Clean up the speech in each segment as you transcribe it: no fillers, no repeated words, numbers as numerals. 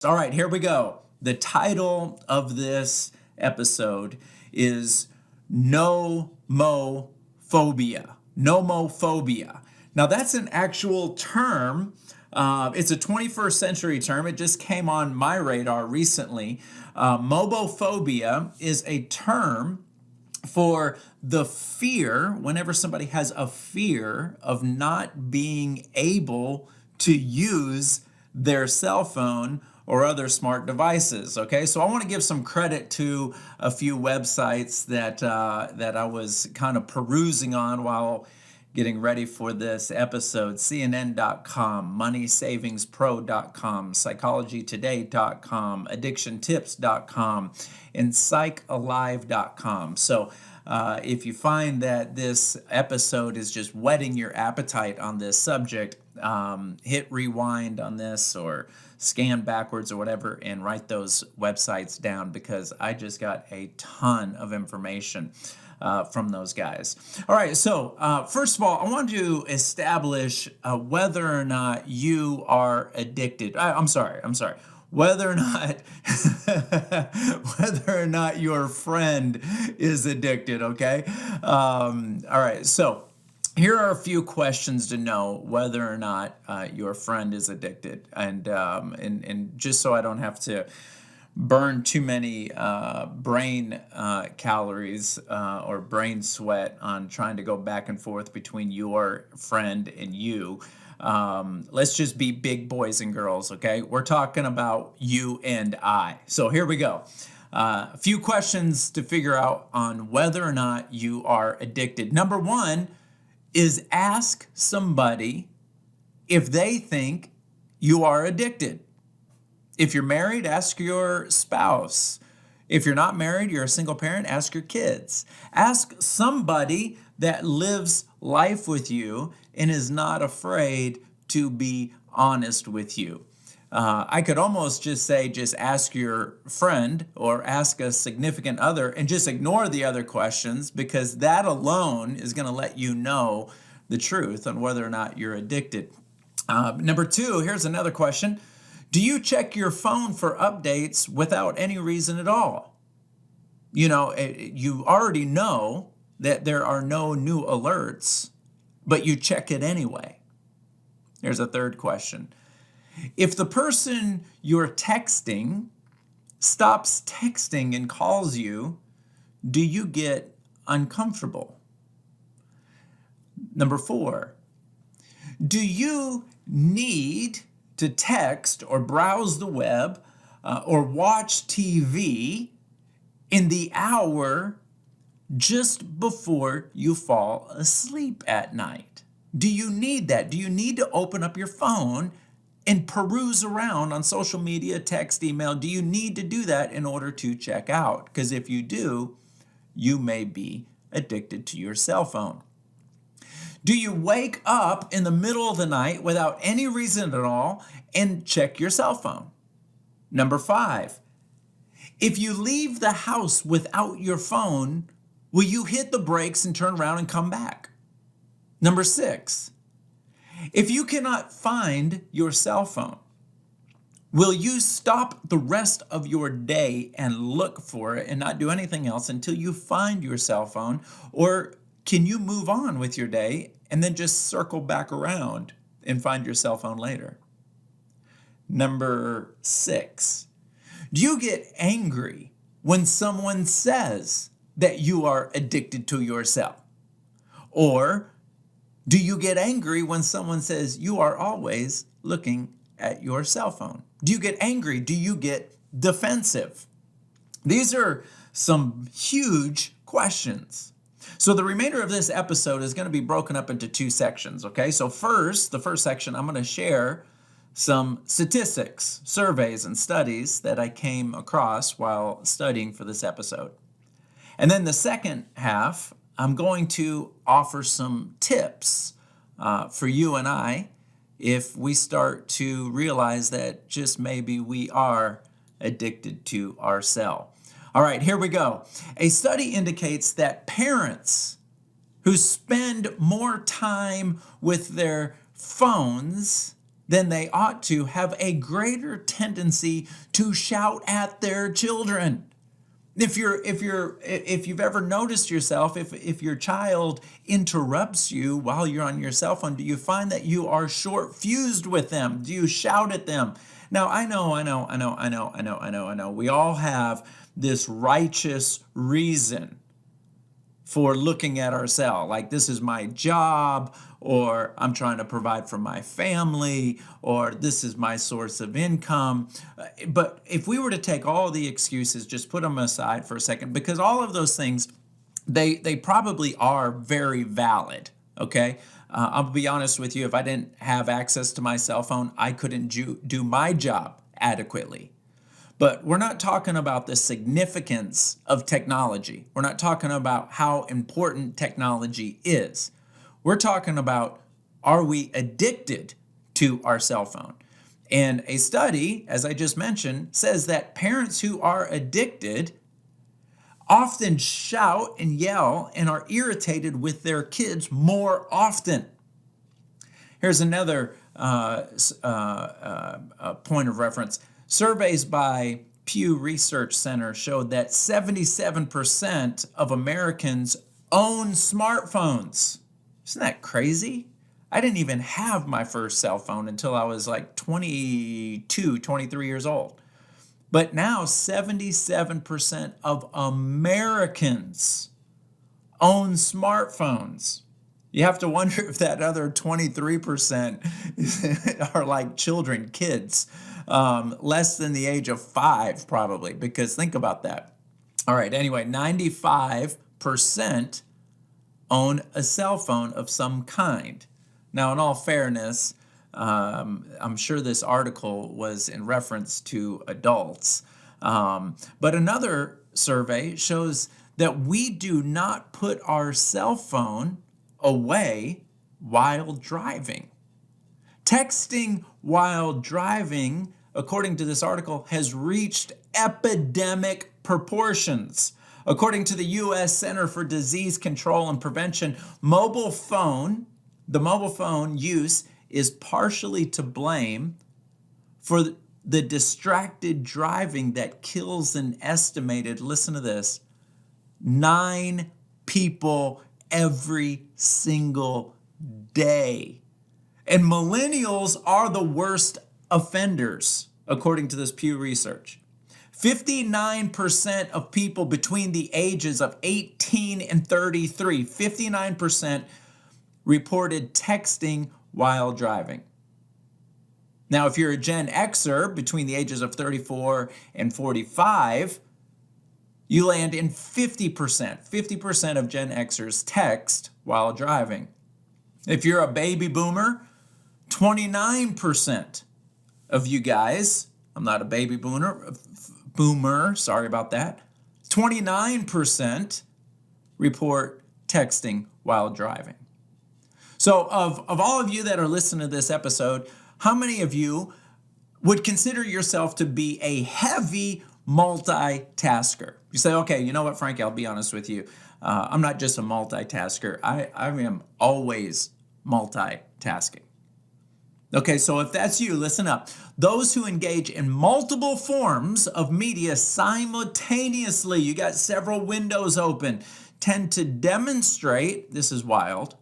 All right, here we go. The title of this episode is No Mo Phobia. Nomophobia. Now, that's an actual term. It's a 21st century term. It just came on my radar recently. Mobophobia is a term for the fear, whenever somebody has a fear of not being able to use their cell phone or other smart devices. Okay, so I want to give some credit to a few websites that I was kind of perusing on while getting ready for this episode. CNN.com, MoneySavingsPro.com, PsychologyToday.com, AddictionTips.com, and PsychAlive.com. So if you find that this episode is just whetting your appetite on this subject, hit rewind on this or scan backwards or whatever and write those websites down, because I just got a ton of information from those guys. All right, so first of all, I want to establish whether or not you are addicted. I'm sorry. Whether or not whether or not your friend is addicted. Okay. All right. So here are a few questions to know whether or not your friend is addicted, and just so I don't have to burn too many brain calories or brain sweat on trying to go back and forth between your friend and you. Let's just be big boys and girls, okay? We're talking about you and I. So here we go. A few questions to figure out on whether or not you are addicted. Number one is ask somebody if they think you are addicted. If you're married, ask your spouse. If you're not married, you're a single parent, ask your kids. Ask somebody that lives life with you and is not afraid to be honest with you. I could almost just say, just ask your friend or ask a significant other and just ignore the other questions, because that alone is going to let you know the truth on whether or not you're addicted. Number two, here's another question. Do you check your phone for updates without any reason at all? You know, you already know that there are no new alerts, but you check it anyway. Here's a third question. If the person you're texting stops texting and calls you, do you get uncomfortable? Number four, do you need to text or browse the web or watch TV in the hour just before you fall asleep at night? Do you need that? Do you need to open up your phone and peruse around on social media, text, email? Do you need to do that in order to check out? Because if you do, you may be addicted to your cell phone. Do you wake up in the middle of the night without any reason at all and check your cell phone? Number five, if you leave the house without your phone, will you hit the brakes and turn around and come back? Number six, if you cannot find your cell phone, will you stop the rest of your day and look for it and not do anything else until you find your cell phone? Or can you move on with your day and then just circle back around and find your cell phone later? Number six, do you get angry when someone says that you are addicted to your cell? Or do you get angry when someone says you are always looking at your cell phone? Do you get angry? Do you get defensive? These are some huge questions. So the remainder of this episode is going to be broken up into two sections, okay? So first, the first section, I'm going to share some statistics, surveys, and studies that I came across while studying for this episode. And then the second half, I'm going to offer some tips for you and I if we start to realize that just maybe we are addicted to our cell. All right, here we go. A study indicates that parents who spend more time with their phones than they ought to have a greater tendency to shout at their children. If you've ever noticed yourself, if your child interrupts you while you're on your cell phone, do you find that you are short fused with them? Do you shout at them? Now, I know. We all have this righteous reason for looking at our cell, like this is my job, or I'm trying to provide for my family, or this is my source of income. But if we were to take all the excuses, just put them aside for a second, because all of those things, they probably are very valid, okay? I'll be honest with you, if I didn't have access to my cell phone, I couldn't do my job adequately. But we're not talking about the significance of technology. We're not talking about how important technology is. We're talking about, are we addicted to our cell phone? And a study, as I just mentioned, says that parents who are addicted often shout and yell and are irritated with their kids more often. Here's another point of reference. Surveys by Pew Research Center showed that 77% of Americans own smartphones. Isn't that crazy? I didn't even have my first cell phone until I was like 22, 23 years old. But now 77% of Americans own smartphones. You have to wonder if that other 23% are like children, kids, less than the age of 5 probably, because think about that. All right, anyway, 95% own a cell phone of some kind. Now, in all fairness, I'm sure this article was in reference to adults, but another survey shows that we do not put our cell phone away while driving. Texting while driving, according to this article, has reached epidemic proportions. According to the U.S. Center for Disease Control and Prevention, the mobile phone use is partially to blame for the distracted driving that kills an estimated, listen to this, 9 people every single day. And millennials are the worst offenders, according to this Pew research. 59% of people between the ages of 18 and 33, 59% reported texting while driving. Now, if you're a Gen Xer between the ages of 34 and 45, you land in 50%. 50% of Gen Xers text while driving. If you're a baby boomer, 29% of you guys, I'm not a baby boomer, sorry about that, 29% report texting while driving. So of all of you that are listening to this episode, how many of you would consider yourself to be a heavy multitasker? You say, okay, you know what, Frankie, I'll be honest with you. I'm not just a multitasker. I am always multitasking. Okay, so if that's you, listen up. Those who engage in multiple forms of media simultaneously, you got several windows open, tend to demonstrate, this is wild,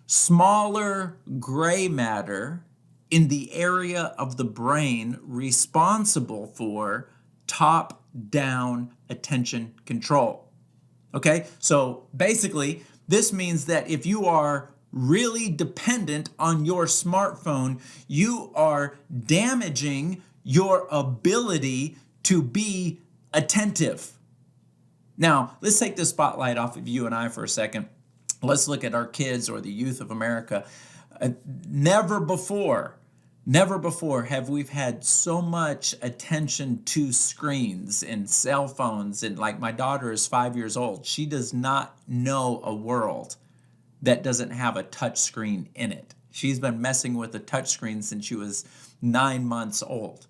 smaller gray matter in the area of the brain responsible for top-down attention control. Okay, so basically, this means that if you are really dependent on your smartphone, you are damaging your ability to be attentive. Now, let's take the spotlight off of you and I for a second. Let's look at our kids or the youth of America. Never before have we had so much attention to screens and cell phones. And like my daughter is 5 years old. She does not know a world that doesn't have a touch screen in it. She's been messing with a touch screen since she was 9 months old.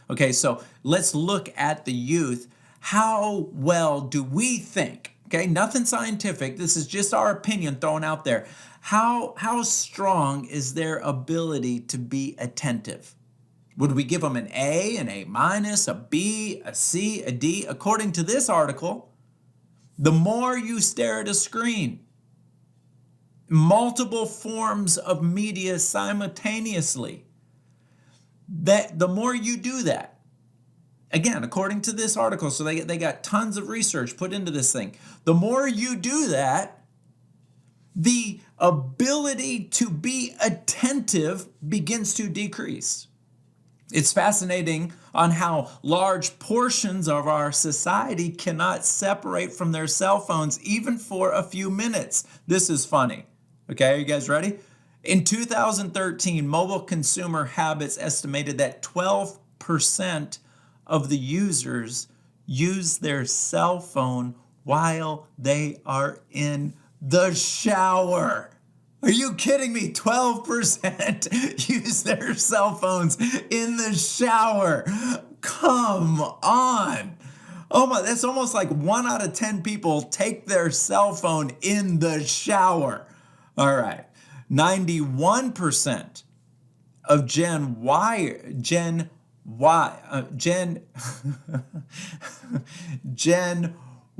Okay, so let's look at the youth. How well do we think? Okay, nothing scientific. This is just our opinion thrown out there. How strong is their ability to be attentive? Would we give them an A, an A minus, a B, a C, a D? According to this article, the more you stare at a screen, multiple forms of media simultaneously, that the more you do that, again, according to this article, so they got tons of research put into this thing. The more you do that, the ability to be attentive begins to decrease. It's fascinating on how large portions of our society cannot separate from their cell phones even for a few minutes. This is funny. Okay, are you guys ready? In 2013, mobile consumer habits estimated that 12% of the users use their cell phone while they are in the shower. Are you kidding me? 12% use their cell phones in the shower. Come on. Oh my, that's almost like 1 out of 10 people take their cell phone in the shower. All right. 91% of Gen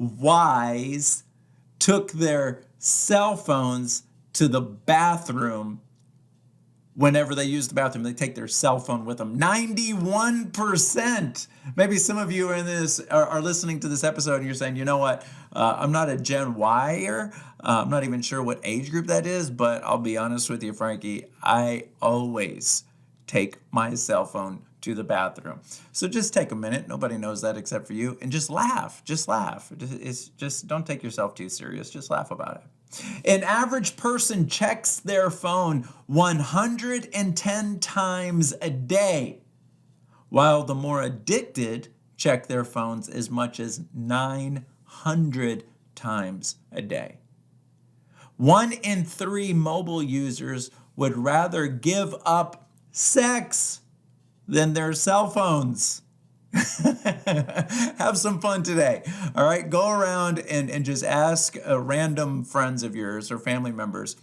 Ys took their cell phones to the bathroom. Whenever they use the bathroom, they take their cell phone with them. 91%. Maybe some of you are in this are listening to this episode and you're saying, you know what? I'm not a Gen Yer. I'm not even sure what age group that is, but I'll be honest with you, Frankie. I always take my cell phone to the bathroom. So just take a minute. Nobody knows that except for you. And just laugh. Just laugh. It's just don't take yourself too serious. Just laugh about it. An average person checks their phone 110 times a day, while the more addicted check their phones as much as 900 times a day. 1 in 3 mobile users would rather give up sex than their cell phones. Have some fun today. All right, go around and just ask random friends of yours or family members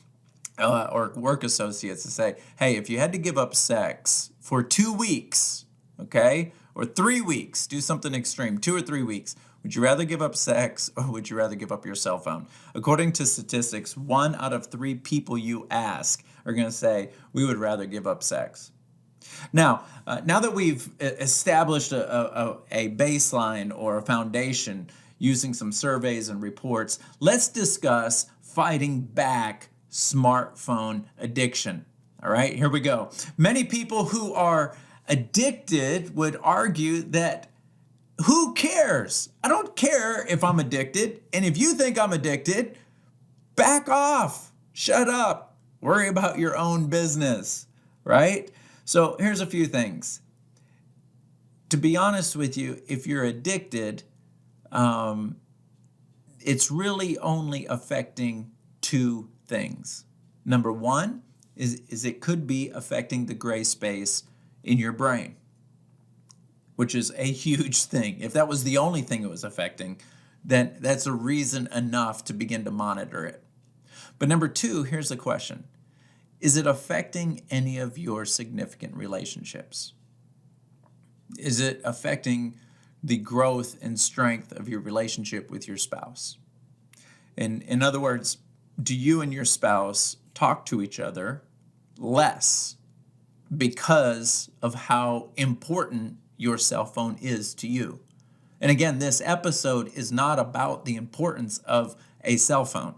or work associates to say, hey, if you had to give up sex for 2 weeks, okay, or 3 weeks, do something extreme, 2 or 3 weeks, would you rather give up sex or would you rather give up your cell phone? According to statistics, 1 out of 3 people you ask are going to say, we would rather give up sex. Now that we've established a baseline or a foundation using some surveys and reports, let's discuss fighting back smartphone addiction. All right, here we go. Many people who are addicted would argue that who cares? I don't care if I'm addicted. And if you think I'm addicted, back off, shut up, worry about your own business, right? So here's a few things. To be honest with you, if you're addicted, it's really only affecting 2 things. Number 1 is it could be affecting the gray space in your brain, which is a huge thing. If that was the only thing it was affecting, then that's a reason enough to begin to monitor it. But number 2, here's the question. Is it affecting any of your significant relationships? Is it affecting the growth and strength of your relationship with your spouse? In other words, do you and your spouse talk to each other less because of how important your cell phone is to you? And again, this episode is not about the importance of a cell phone.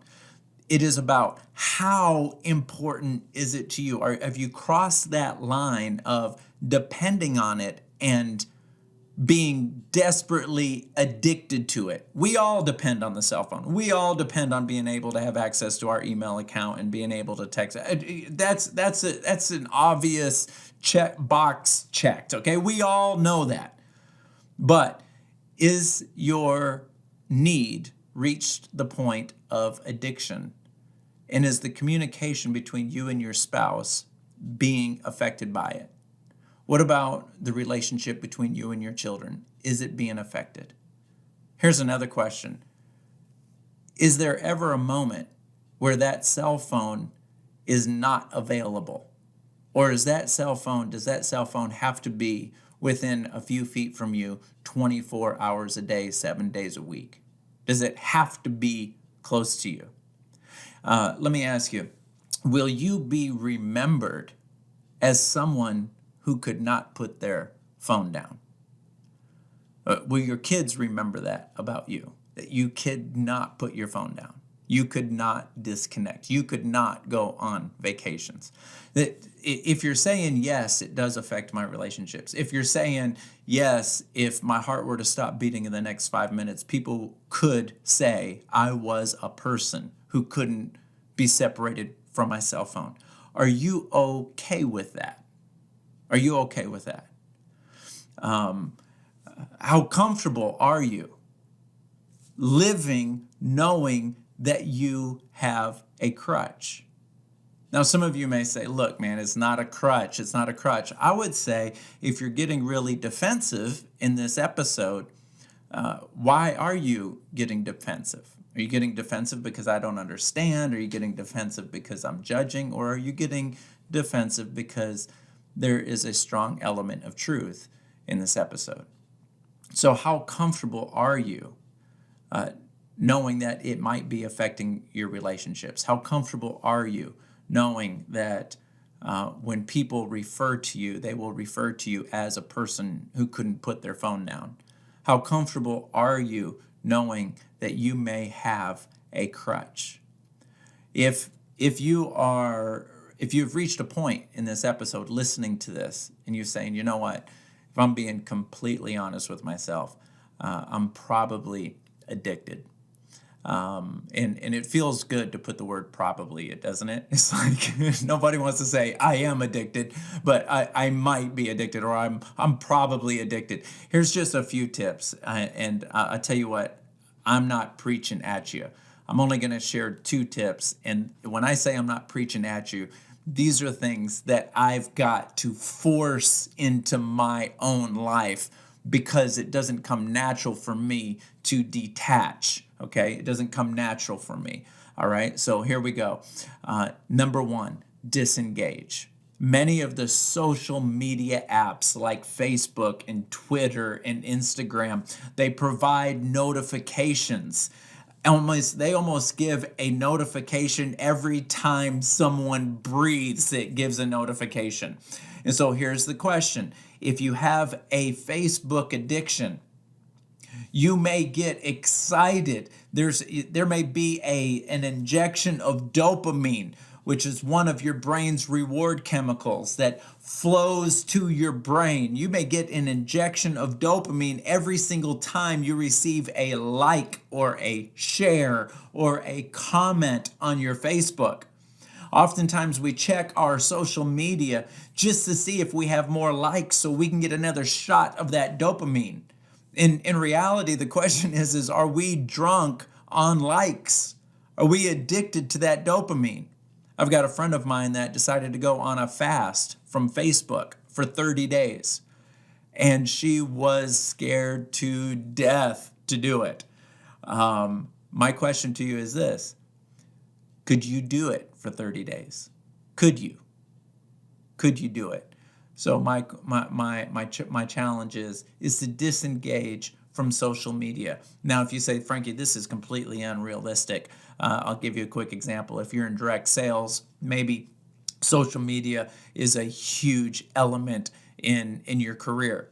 It is about how important is it to you? Or have you crossed that line of depending on it and being desperately addicted to it? We all depend on the cell phone. We all depend on being able to have access to our email account and being able to text. That's an obvious check box checked. Okay, we all know that. But is your need reached the point of addiction? And is the communication between you and your spouse being affected by it? What about the relationship between you and your children? Is it being affected? Here's another question. Is there ever a moment where that cell phone is not available? Or does that cell phone have to be within a few feet from you 24 hours a day, 7 days a week? Does it have to be close to you? Let me ask you, will you be remembered as someone who could not put their phone down? Will your kids remember that about you? That you could not put your phone down? You could not disconnect. You could not go on vacations. That if you're saying yes, it does affect my relationships. If you're saying yes, if my heart were to stop beating in the next 5 minutes, people could say I was a person who couldn't be separated from my cell phone. Are you okay with that? Are you okay with that? How comfortable are you living knowing that you have a crutch? Now, some of you may say, look, man, it's not a crutch. It's not a crutch. I would say if you're getting really defensive in this episode, why are you getting defensive? Are you getting defensive because I don't understand? Are you getting defensive because I'm judging? Or are you getting defensive because there is a strong element of truth in this episode? So how comfortable are you knowing that it might be affecting your relationships? How comfortable are you knowing that when people refer to you, they will refer to you as a person who couldn't put their phone down? How comfortable are you knowing that you may have a crutch? If you've reached a point in this episode listening to this and you're saying, you know what, if I'm being completely honest with myself, I'm probably addicted. And it feels good to put the word probably, doesn't it? It's like nobody wants to say I am addicted, but I might be addicted, or I'm probably addicted. Here's just a few tips, and I'll tell you what, I'm not preaching at you. I'm only going to share 2 tips, and when I say I'm not preaching at you, these are things that I've got to force into my own life because it doesn't come natural for me to detach. Okay, it doesn't come natural for me. All right, so here we go. Number 1, disengage. Many of the social media apps like Facebook and Twitter and Instagram, they provide notifications. They almost give a notification every time someone breathes. It gives a notification. And so here's the question. If you have a Facebook addiction, you may get excited. There may be an injection of dopamine, which is one of your brain's reward chemicals that flows to your brain. You may get an injection of dopamine every single time you receive a like or a share or a comment on your Facebook. Oftentimes we check our social media just to see if we have more likes so we can get another shot of that dopamine. In reality, the question is are we drunk on likes? Are we addicted to that dopamine? I've got a friend of mine that decided to go on a fast from Facebook for 30 days, and she was scared to death to do it. My question to you is this: could you do it for 30 days? Could you? Could you do it? So my challenge is to disengage from social media. Now, if you say, Frankie, this is completely unrealistic, I'll give you a quick example. If you're in direct sales, maybe social media is a huge element in your career.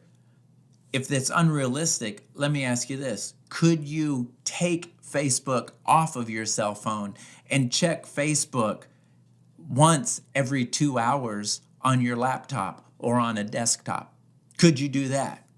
If that's unrealistic, let me ask you this. Could you take Facebook off of your cell phone and check Facebook once every 2 hours on your laptop or on a desktop? Could you do that?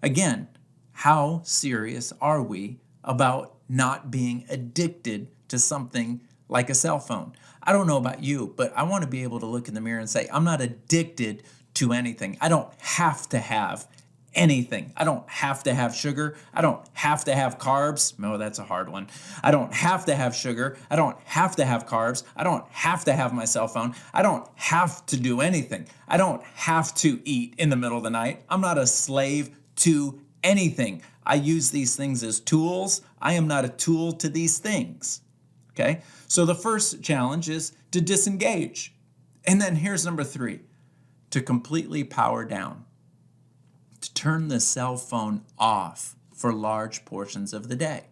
Again, how serious are we about not being addicted to something like a cell phone? I don't know about you, but I want to be able to look in the mirror and say, I'm not addicted to anything. I don't have to have anything. I don't have to have sugar. I don't have to have carbs. No, that's a hard one. I don't have to have sugar. I don't have to have carbs. I don't have to have my cell phone. I don't have to do anything. I don't have to eat in the middle of the night. I'm not a slave to anything. I use these things as tools. I am not a tool to these things. Okay? So the first challenge is to disengage. And then here's number 3, to completely power down, to turn the cell phone off for large portions of the day.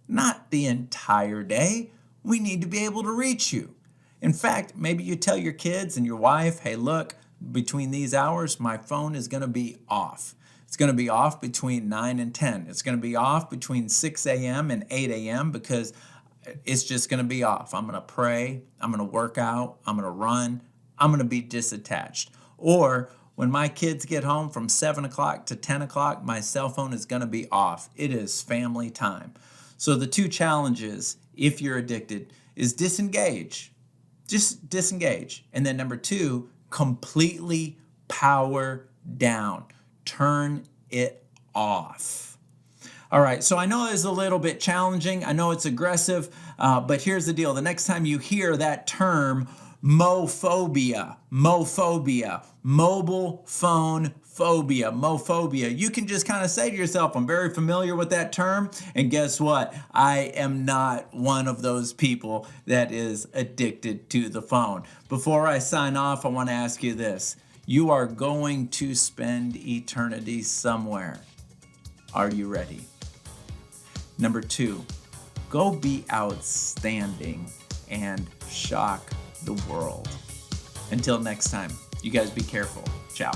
Not the entire day. We need to be able to reach you. In fact, maybe you tell your kids and your wife, hey, look, between these hours, my phone is going to be off. It's going to be off between 9 and 10. It's going to be off between 6 a.m. and 8 a.m. because it's just going to be off. I'm going to pray. I'm going to work out. I'm going to run. I'm going to be disattached. Or when my kids get home from 7 o'clock to 10 o'clock, my cell phone is going to be off. It is family time. So the 2 challenges, if you're addicted, is disengage. Just disengage. And then number 2, completely power down. Turn it off. All right, so I know it's a little bit challenging. I know it's aggressive, but here's the deal. The next time you hear that term, mophobia, mobile phone phobia, mophobia, you can just kind of say to yourself, I'm very familiar with that term, and guess what? I am not one of those people that is addicted to the phone. Before I sign off, I want to ask you this. You are going to spend eternity somewhere. Are you ready? Number 2, go be outstanding and shock the world. Until next time, you guys be careful. Ciao.